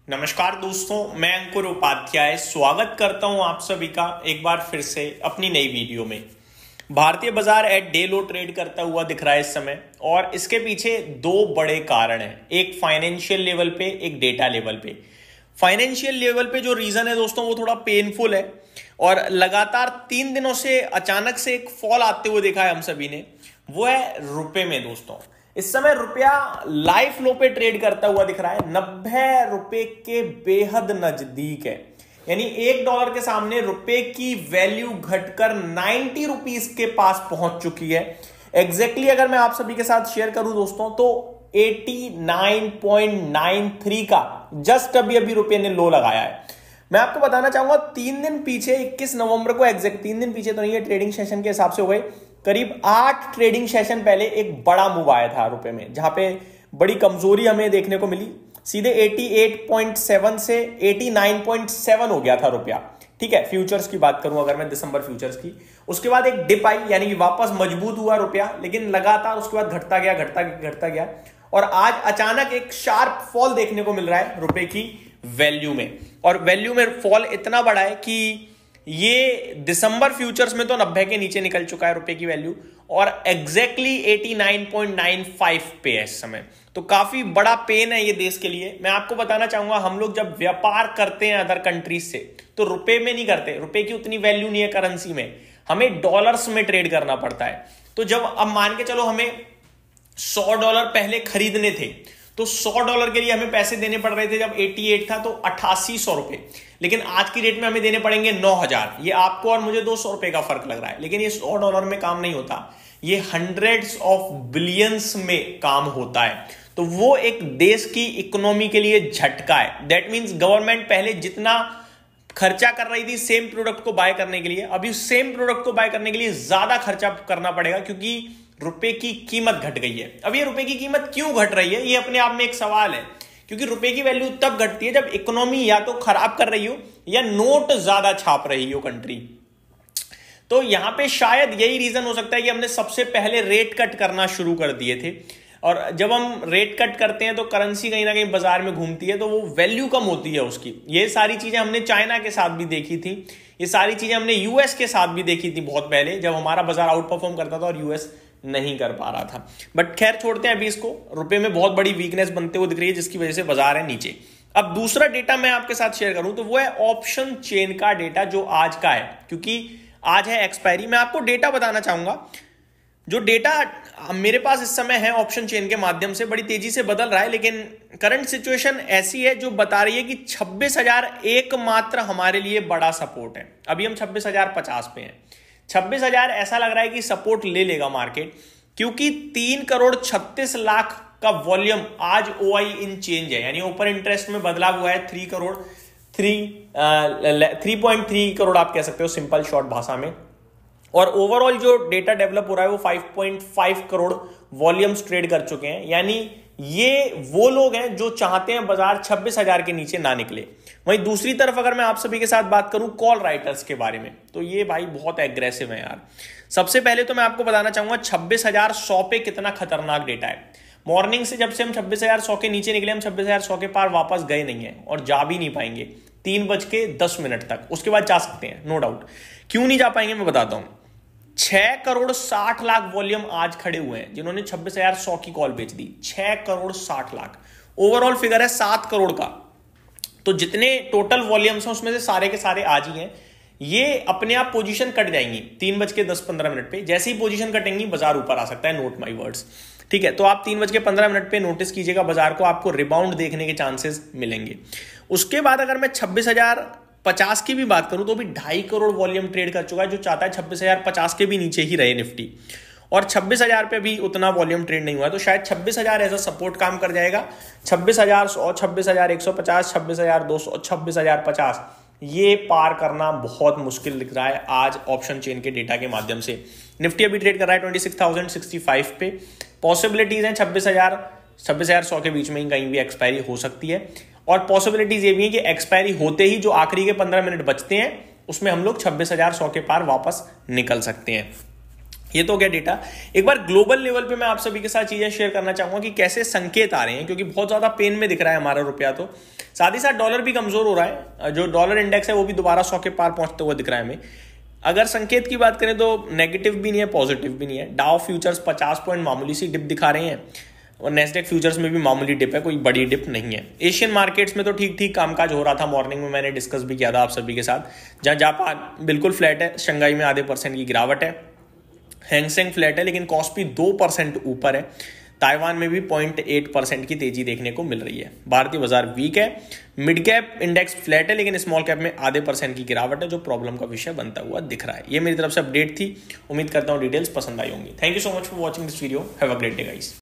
नमस्कार दोस्तों, मैं अंकुर उपाध्याय स्वागत करता हूं आप सभी का एक बार फिर से अपनी नई वीडियो में। भारतीय बाजार एट डे लो ट्रेड करता हुआ दिख रहा है इस समय, और इसके पीछे दो बड़े कारण हैं, एक फाइनेंशियल लेवल पे, एक डेटा लेवल पे। फाइनेंशियल लेवल पे जो रीजन है दोस्तों वो थोड़ा पेनफुल है, और लगातार 3 दिनों से अचानक से एक फॉल आते हुए देखा है हम सभी ने, वो है रुपए में। दोस्तों इस समय रुपया लाइफ लो पे ट्रेड करता हुआ दिख रहा है, 90 रुपए के बेहद नजदीक है। यानी $1 के सामने रुपए की वैल्यू घटकर 90 रुपीस के पास पहुंच चुकी है। एग्जैक्टली अगर मैं आप सभी के साथ शेयर करूं दोस्तों, तो 89.93 का जस्ट अभी रुपए ने लो लगाया है। मैं आपको बताना चाहूंगा 3 दिन पीछे 21 नवंबर को, एग्जैक्ट 3 दिन पीछे तो नहीं है, ट्रेडिंग सेशन के हिसाब से हो गए, करीब 8 ट्रेडिंग सेशन पहले एक बड़ा मूव आया था रुपए में, जहां पे बड़ी कमजोरी हमें देखने को मिली। सीधे 88.7 से 89.7 हो गया था रुपया। ठीक है, फ्यूचर्स की बात करूं अगर मैं, दिसंबर फ्यूचर्स की, उसके बाद एक डिप आई, यानी कि वापस मजबूत हुआ रुपया, लेकिन लगातार उसके बाद घटता गया, और आज अचानक एक शार्प फॉल देखने को मिल रहा है रुपए की वैल्यू में। और वैल्यू में फॉल इतना बड़ा है कि ये दिसंबर फ्यूचर्स में तो 90 के नीचे निकल चुका है रुपए की वैल्यू, और एग्जैक्टली 89.95 पे है इस समय। तो काफी बड़ा पेन है ये देश के लिए। मैं आपको बताना चाहूंगा, हम लोग जब व्यापार करते हैं अदर कंट्रीज से, तो रुपए में नहीं करते, रुपए की उतनी वैल्यू नहीं है करेंसी में, हमें डॉलर्स में ट्रेड करना पड़ता है। तो जब अब मान के चलो हमें $100 पहले खरीदने थे, तो $100 के लिए हमें पैसे देने पड़ रहे थे जब 88 था, तो 8800 रुपए, लेकिन आज की डेट में हमें देने पड़ेंगे 9000। ये आपको और मुझे $200 का फर्क लग रहा है, लेकिन ये $100 में काम नहीं होता, ये हंड्रेड्स ऑफ बिलियंस में काम होता है। तो वो एक देश की इकोनॉमी के लिए झटका है। दैट मीन्स गवर्नमेंट पहले जितना खर्चा कर रही थी सेम प्रोडक्ट को बाय करने के लिए, अभी सेम प्रोडक्ट को बाय करने के लिए ज्यादा खर्चा करना पड़ेगा, क्योंकि रुपए की कीमत घट गई है। अब ये रुपए की कीमत क्यों घट रही है, ये अपने आप में एक सवाल है, क्योंकि रुपए की वैल्यू तब घटती है जब इकोनॉमी या तो खराब कर रही हो या नोट ज्यादा छाप रही हो कंट्री। तो यहां पे शायद यही रीजन हो सकता है कि हमने सबसे पहले रेट कट करना शुरू कर दिए थे, और जब हम रेट कट करते हैं तो करेंसी कहीं ना कहीं बाजार में घूमती है, तो वो वैल्यू कम होती है उसकी। ये सारी चीजें हमने चाइना के साथ भी देखी थी, ये सारी चीजें हमने यूएस के साथ भी देखी थी बहुत पहले, जब हमारा बाजार आउट परफॉर्म करता था और यूएस नहीं कर पा रहा था। बट खैर छोड़ते हैं अभी इसको। रुपए में बहुत बड़ी वीकनेस बनते हुए दिख रही है, जिसकी वजह से बाजार है नीचे। अब दूसरा डेटा मैं आपके साथ शेयर करूं, तो वो है ऑप्शन चेन का डेटा, जो आज का है, क्योंकि आज है एक्सपायरी। मैं आपको डेटा बताना चाहूंगा, जो डेटा मेरे पास इस समय है ऑप्शन चेन के माध्यम से, बड़ी तेजी से बदल रहा है, लेकिन करंट सिचुएशन ऐसी है जो बता रही है कि 26,000 एकमात्र हमारे लिए बड़ा सपोर्ट है। अभी हम 26,050 पे हैं। 26,000 ऐसा लग रहा है कि सपोर्ट ले लेगा मार्केट, क्योंकि 3,36,00,000 का वॉल्यूम आज ओआई इन चेंज है, यानी ओपन इंटरेस्ट में बदलाव हुआ है। 3.3 करोड़ आप कह सकते हो सिंपल शॉर्ट भाषा में, और ओवरऑल जो डेटा डेवलप हो रहा है वो 5.5 करोड़ वॉल्यूम्स ट्रेड कर चुके हैं। यानी ये वो लोग हैं जो चाहते हैं बाजार 26,000 के नीचे ना निकले। वहीं दूसरी तरफ अगर मैं आप सभी के साथ बात करूं कॉल राइटर्स के बारे में, तो ये भाई बहुत एग्रेसिव है यार। सबसे पहले तो मैं आपको बताना चाहूंगा 26,100 पे कितना खतरनाक डेटा है। मॉर्निंग से जब से हम 26,100 के नीचे निकले, हम 26,100 के पार वापस गए नहीं है, और जा भी नहीं पाएंगे 3:10 तक। उसके बाद जा सकते हैं नो डाउट। क्यों नहीं जा पाएंगे मैं बताता हूं। 6,60,00,000 वॉल्यूम आज खड़े हुए हैं जिन्होंने 26,100 की कॉल बेच दी। 6,60,00,000 ओवरऑल फिगर है 7 करोड़ का। तो जितने टोटल वॉल्यूम्स हैं उसमें से सारे के सारे आज ही हैं। ये अपने आप पोजीशन कट जाएंगी 3:10-15 पे। जैसे ही पोजीशन कटेंगी बाजार ऊपर आ सकता है, नोट माई वर्ड्स। ठीक है, तो आप 3:15 पे नोटिस कीजिएगा बाजार को, आपको रिबाउंड देखने के चांसेस मिलेंगे। उसके बाद अगर मैं 26,050 की भी बात करूं, तो भी 2.5 करोड़ वॉल्यूम ट्रेड कर चुका है, जो चाहता है 26,050 के भी नीचे ही रहे निफ्टी, और 26,000 पे भी उतना वॉल्यूम ट्रेड नहीं हुआ है। तो शायद 26,000 एज अ सपोर्ट काम कर जाएगा। 26,100, 26,150, 26,200, 26,050 ये पार करना बहुत मुश्किल दिख रहा है आज ऑप्शन चेन के डेटा के माध्यम से। निफ्टी अभी ट्रेड कर रहा है 26,065 पे। पॉसिबिलिटीज हैं 26,100 के बीच में ही कहीं भी एक्सपायरी हो सकती है, और पॉसिबिलिटीज ये भी है कि एक्सपायरी होते ही जो आखिरी के 15 मिनट बचते हैं उसमें हम लोग 26,100 के पार वापस निकल सकते हैं। ये तो क्या डेटा। एक बार ग्लोबल लेवल पे मैं आप सभी के साथ चीजें शेयर करना चाहूंगा कि कैसे संकेत आ रहे हैं, क्योंकि बहुत ज्यादा पेन में दिख रहा है हमारा रुपया। तो साथ ही साथ डॉलर भी कमजोर हो रहा है, जो डॉलर इंडेक्स है वो भी दोबारा 100 के पार पहुंचते हुए दिख रहा है हमें। अगर संकेत की बात करें तो नेगेटिव भी नहीं है, पॉजिटिव भी नहीं है। डाउ फ्यूचर्स 50 पॉइंट मामूली सी डिप दिखा रहे हैं और नेस्डेक फ्यूचर्स में भी मामूली डिप है, कोई बड़ी डिप नहीं है। एशियन मार्केट्स में तो ठीक ठीक कामकाज हो रहा था, मॉर्निंग में मैंने डिस्कस भी किया था आप सभी के साथ। जहां जापान बिल्कुल फ्लैट है, शंघाई में आधे % की गिरावट है, हैंगसेंग फ्लैट है लेकिन कॉस्पी 2% ऊपर है, ताइवान में भी 0.8% की तेजी देखने को मिल रही है। भारतीय बाजार वीक है, मिड कैप इंडेक्स फ्लैट है लेकिन स्मॉल कैप में आधे % की गिरावट है, जो प्रॉब्लम का विषय बनता हुआ दिख रहा है। ये मेरी तरफ से अपडेट थी, उम्मीद करता हूं डिटेल्स पसंद आई होंगी। Thank you so much for watching this video, have a great day guys.